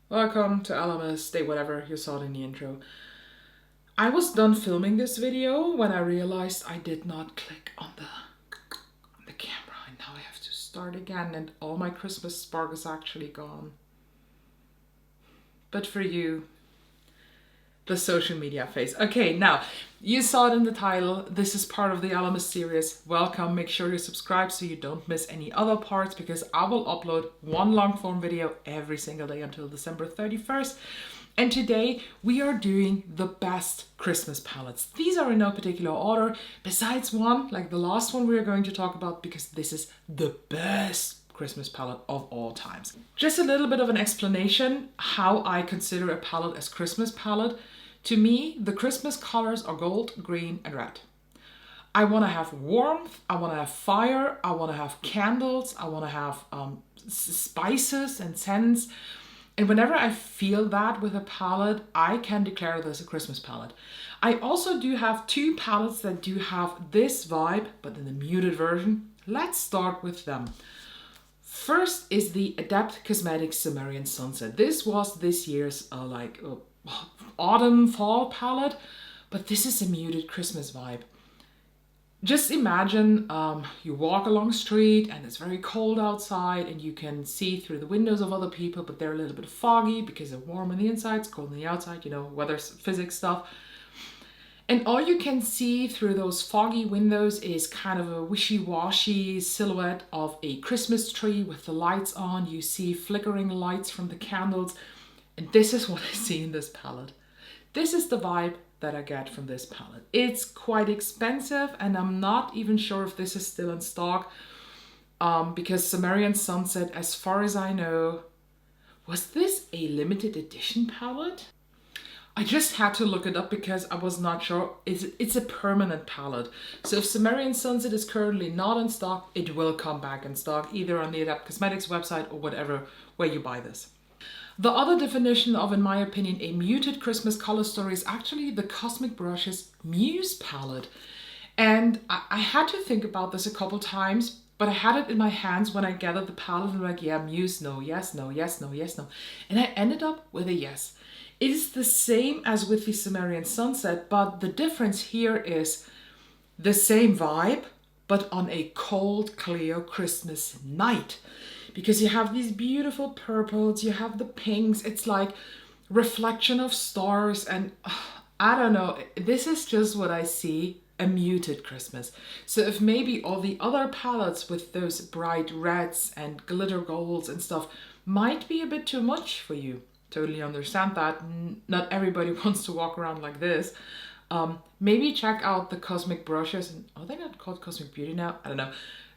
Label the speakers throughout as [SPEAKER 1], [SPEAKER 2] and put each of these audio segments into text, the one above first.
[SPEAKER 1] Welcome to Ellamas, day whatever, you saw it in the intro. I was done filming this video when I realized I did not click on the camera, and now I have to start again, and all my Christmas spark is actually gone. But for you, the social media face. Okay, now, you saw it in the title. This is part of the Ellamas series. Welcome. Make sure you subscribe so you don't miss any other parts, because I will upload one long form video every single day until December 31st. And today we are doing the best Christmas palettes. These are in no particular order, besides one, like the last one we are going to talk about, because this is the best Christmas palette of all times. Just a little bit of an explanation how I consider a palette as Christmas palette. To me, the Christmas colors are gold, green, and red. I want to have warmth, I want to have fire, I want to have candles, I want to have spices and scents. And whenever I feel that with a palette, I can declare this a Christmas palette. I also do have two palettes that do have this vibe, but in the muted version. Let's start with them. First is the Adept Cosmetics Sumerian Sunset. This was this year's autumn fall palette, but this is a muted Christmas vibe. Just imagine you walk along the street and it's very cold outside and you can see through the windows of other people, but they're a little bit foggy because they're warm on the inside, it's cold on the outside, you know, weather physics stuff. And all you can see through those foggy windows is kind of a wishy-washy silhouette of a Christmas tree with the lights on. You see flickering lights from the candles. And this is what I see in this palette. This is the vibe that I get from this palette. It's quite expensive, and I'm not even sure if this is still in stock, because Sumerian Sunset, as far as I know, was this a limited edition palette? I just had to look it up because I was not sure. It's a permanent palette. So if Sumerian Sunset is currently not in stock, it will come back in stock, either on the Adept Cosmetics website or whatever, where you buy this. The other definition of, in my opinion, a muted Christmas color story is actually the Cosmic Brushes Muse palette. And I had to think about this a couple times, but I had it in my hands when I gathered the palette and I'm like, yeah, Muse, no, yes, no, yes, no, yes, no. And I ended up with a yes. It is the same as with the Sumerian Sunset, but the difference here is the same vibe, but on a cold, clear Christmas night. Because you have these beautiful purples, you have the pinks, it's like reflection of stars, and I don't know, this is just what I see, a muted Christmas. So if maybe all the other palettes with those bright reds and glitter golds and stuff might be a bit too much for you, totally understand that. Not everybody wants to walk around like this. Maybe check out the Cosmic Brushes, and are they not called Cosmic Beauty now? I don't know.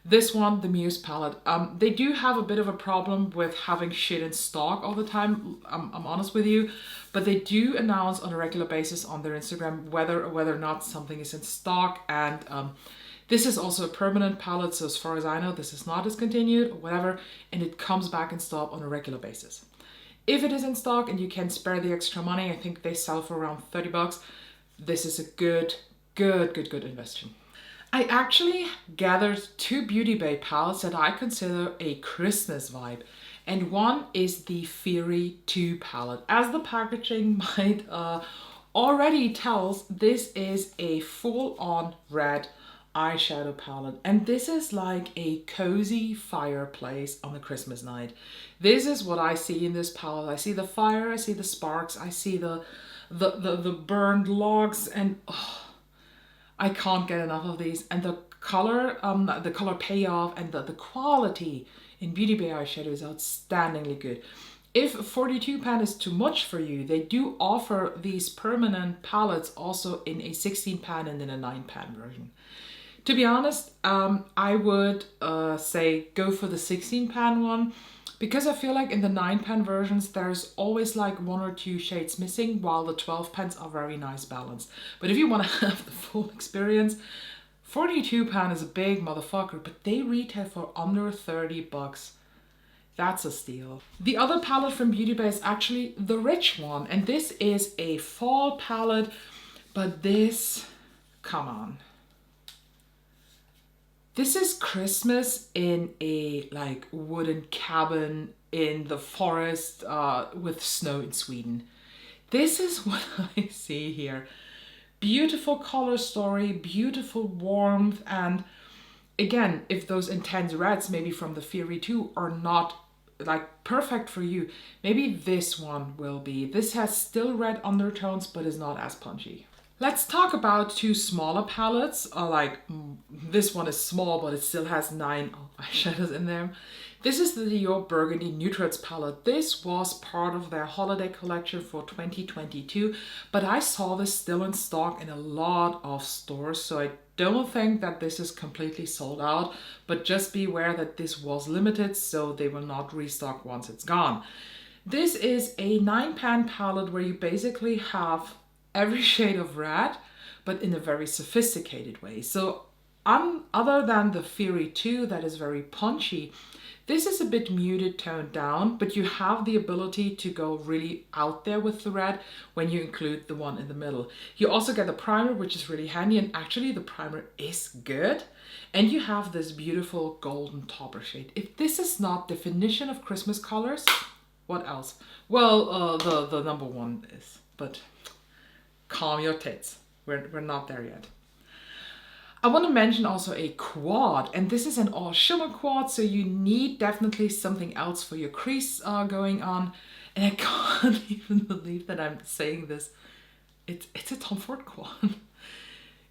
[SPEAKER 1] This one, the Muse palette, they do have a bit of a problem with having shit in stock all the time, I'm honest with you, but they do announce on a regular basis on their Instagram whether or not something is in stock, and this is also a permanent palette, so as far as I know, this is not discontinued or whatever, and it comes back in stock on a regular basis. If it is in stock and you can spare the extra money, I think they sell for around 30 bucks, this is a good investment. I actually gathered two Beauty Bay palettes that I consider a Christmas vibe. And one is the Fury 2 palette. As the packaging might already tells, this is a full-on red eyeshadow palette. And this is like a cozy fireplace on the Christmas night. This is what I see in this palette. I see the fire, I see the sparks, I see the burned logs, and I can't get enough of these. And the color payoff and the quality in Beauty Bay eyeshadow is outstandingly good. If 42 pan is too much for you, they do offer these permanent palettes also in a 16 pan and in a 9 pan version. To be honest, I would say go for the 16 pan one, because I feel like in the 9 pan versions there's always like 1 or 2 shades missing, while the 12 pans are very nice balanced. But if you want to have the full experience, 42 pan is a big motherfucker, but they retail for under 30 bucks. That's a steal. The other palette from Beauty Bay is actually the Rich one, and this is a fall palette, but this, come on. This is Christmas in a like wooden cabin in the forest with snow in Sweden. This is what I see here. Beautiful color story, beautiful warmth, and again, if those intense reds, maybe from the Fury 2, are not like perfect for you, maybe this one will be. This has still red undertones, but is not as punchy. Let's talk about two smaller palettes. This one is small, but it still has 9 eyeshadows in there. This is the Dior Burgundy Neutrals palette. This was part of their holiday collection for 2022, but I saw this still in stock in a lot of stores, so I don't think that this is completely sold out, but just be aware that this was limited, so they will not restock once it's gone. This is a 9-pan palette where you basically have every shade of red, but in a very sophisticated way. So other than the Fury 2 that is very punchy, this is a bit muted, toned down, but you have the ability to go really out there with the red when you include the one in the middle. You also get the primer, which is really handy, and actually the primer is good. And you have this beautiful golden topper shade. If this is not definition of Christmas colors, what else? Well, the number one is, but calm your tits. We're not there yet. I want to mention also a quad, and this is an all shimmer quad, so you need definitely something else for your crease going on. And I can't even believe that I'm saying this. It's a Tom Ford quad.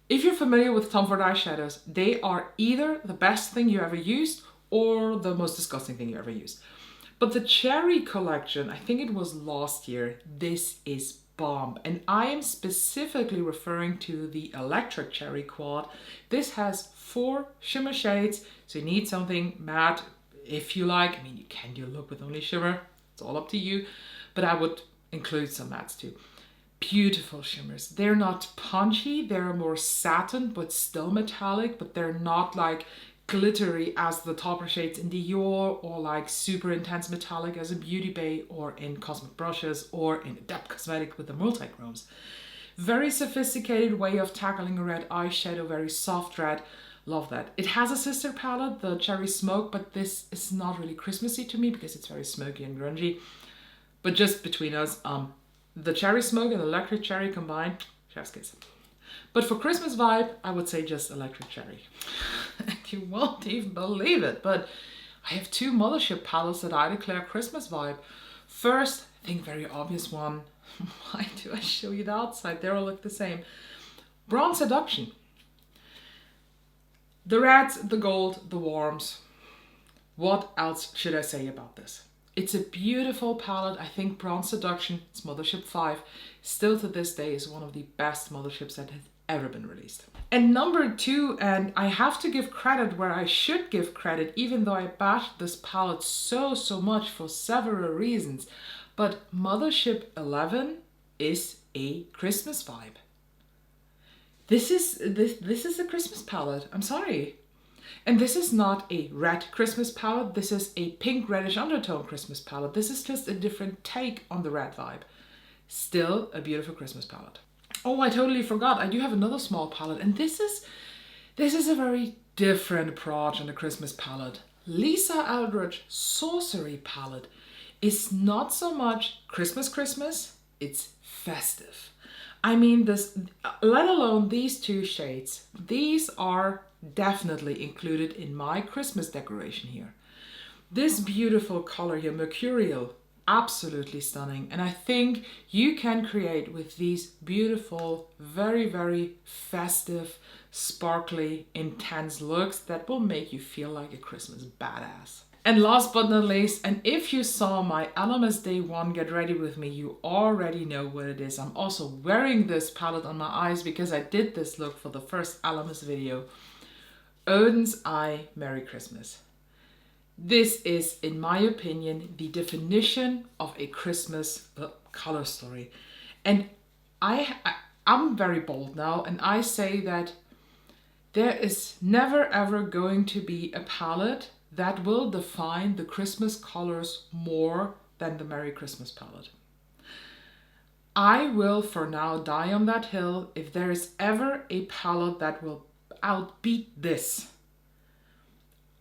[SPEAKER 1] If you're familiar with Tom Ford eyeshadows, they are either the best thing you ever used or the most disgusting thing you ever used. But the Cherry collection, I think it was last year, this is bomb. And I am specifically referring to the Electric Cherry Quad. This has 4 shimmer shades, so you need something matte if you like. I mean, you can do a look with only shimmer, it's all up to you, but I would include some mattes too. Beautiful shimmers. They're not punchy, they're more satin, but still metallic, but they're not like glittery as the topper shades in Dior, or like super intense metallic as in Beauty Bay or in Cosmic Brushes or in Adept Cosmetics with the multi-chromes. Very sophisticated way of tackling a red eyeshadow, very soft red. Love that. It has a sister palette, the Cherry Smoke, but this is not really Christmassy to me because it's very smoky and grungy. But just between us, the Cherry Smoke and the Electric Cherry combined, chef's kiss. But for Christmas vibe, I would say just Electric Cherry. You won't even believe it, but I have 2 Mothership palettes that I declare Christmas vibe. First, I think very obvious one. Why do I show you the outside? They all look the same. Bronze Seduction. The reds, the gold, the warms. What else should I say about this? It's a beautiful palette. I think Bronze Seduction, it's Mothership 5, still to this day is one of the best Motherships that has ever been released. And number 2, and I have to give credit where I should give credit, even though I bashed this palette so much for several reasons, but Mothership 11 is a Christmas vibe. This is a Christmas palette, I'm sorry. And this is not a red Christmas palette, this is a pink reddish undertone Christmas palette. This is just a different take on the red vibe. Still a beautiful Christmas palette. Oh, I totally forgot, I do have another small palette, and this is a very different approach on the Christmas palette. Lisa Eldridge Sorcery palette is not so much Christmas, it's festive. I mean, this, let alone these 2 shades, these are definitely included in my Christmas decoration here. This beautiful color here, Mercurial, absolutely stunning. And I think you can create with these beautiful, very festive, sparkly, intense looks that will make you feel like a Christmas badass. And last but not least, and if you saw my Ellamas Day 1 Get Ready With Me, you already know what it is. I'm also wearing this palette on my eyes because I did this look for the first Ellamas video. Odin's Eye Merry Christmas. This is, in my opinion, the definition of a Christmas color story. And I'm very bold now, and I say that there is never ever going to be a palette that will define the Christmas colors more than the Merry Christmas palette. I will for now die on that hill. If there is ever a palette that will outbeat this,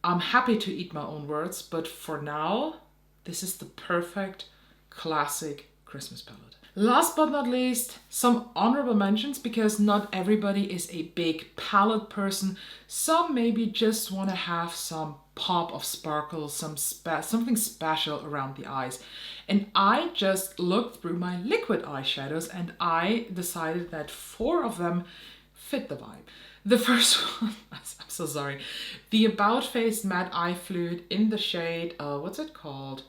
[SPEAKER 1] I'm happy to eat my own words, but for now, this is the perfect classic Christmas palette. Last but not least, some honorable mentions, because not everybody is a big palette person. Some maybe just want to have some pop of sparkle, something special around the eyes. And I just looked through my liquid eyeshadows and I decided that 4 of them fit the vibe. The first one, I'm so sorry, the About Face Matte Eye Fluid in the shade, what's it called?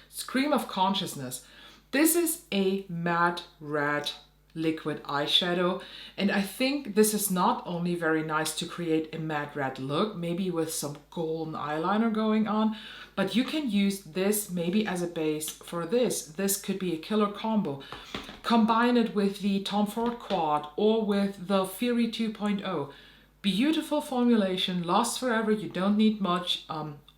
[SPEAKER 1] Scream of Consciousness. This is a matte red liquid eyeshadow, and I think this is not only very nice to create a matte red look, maybe with some golden eyeliner going on, but you can use this maybe as a base for this. This could be a killer combo. Combine it with the Tom Ford Quad or with the Fury 2.0. Beautiful formulation, lasts forever, you don't need much.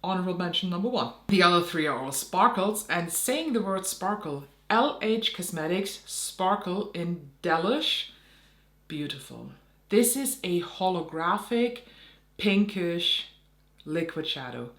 [SPEAKER 1] Honorable mention number 1. The other 3 are all sparkles, and saying the word sparkle, LH Cosmetics Sparkle in Delish, beautiful. This is a holographic pinkish liquid shadow.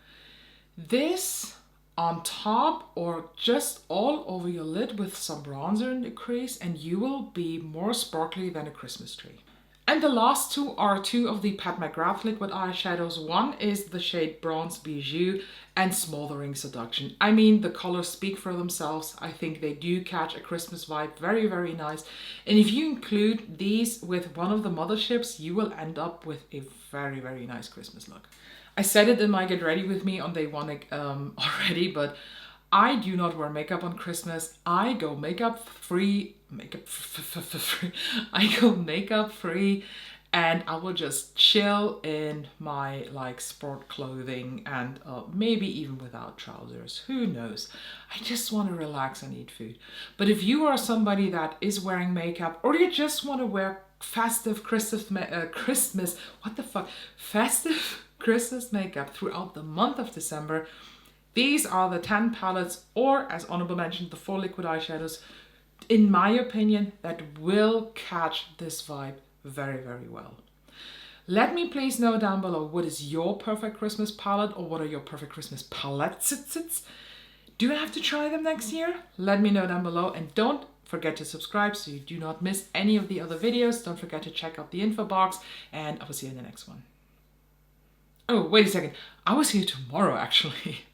[SPEAKER 1] This on top or just all over your lid with some bronzer in the crease and you will be more sparkly than a Christmas tree. And the last 2 are 2 of the Pat McGrath liquid eyeshadows. One is the shade Bronze Bijou and Smothering Seduction. I mean, the colors speak for themselves. I think they do catch a Christmas vibe. Very, very nice. And if you include these with one of the Motherships, you will end up with a very, very nice Christmas look. I said it in my Get Ready With Me on day 1 already, but I do not wear makeup on Christmas. I go makeup free, I go makeup free, and I will just chill in my like sport clothing and maybe even without trousers. Who knows? I just want to relax and eat food. But if you are somebody that is wearing makeup, or you just want to wear festive Christmas, festive Christmas makeup throughout the month of December, these are the 10 palettes, or as honorable mention, the 4 liquid eyeshadows, in my opinion, that will catch this vibe very, very well. Let me please know down below, what is your perfect Christmas palette, or what are your perfect Christmas palettes? Do I have to try them next year? Let me know down below, and don't forget to subscribe so you do not miss any of the other videos. Don't forget to check out the info box, and I will see you in the next one. Oh, wait a second. I will see you tomorrow, actually.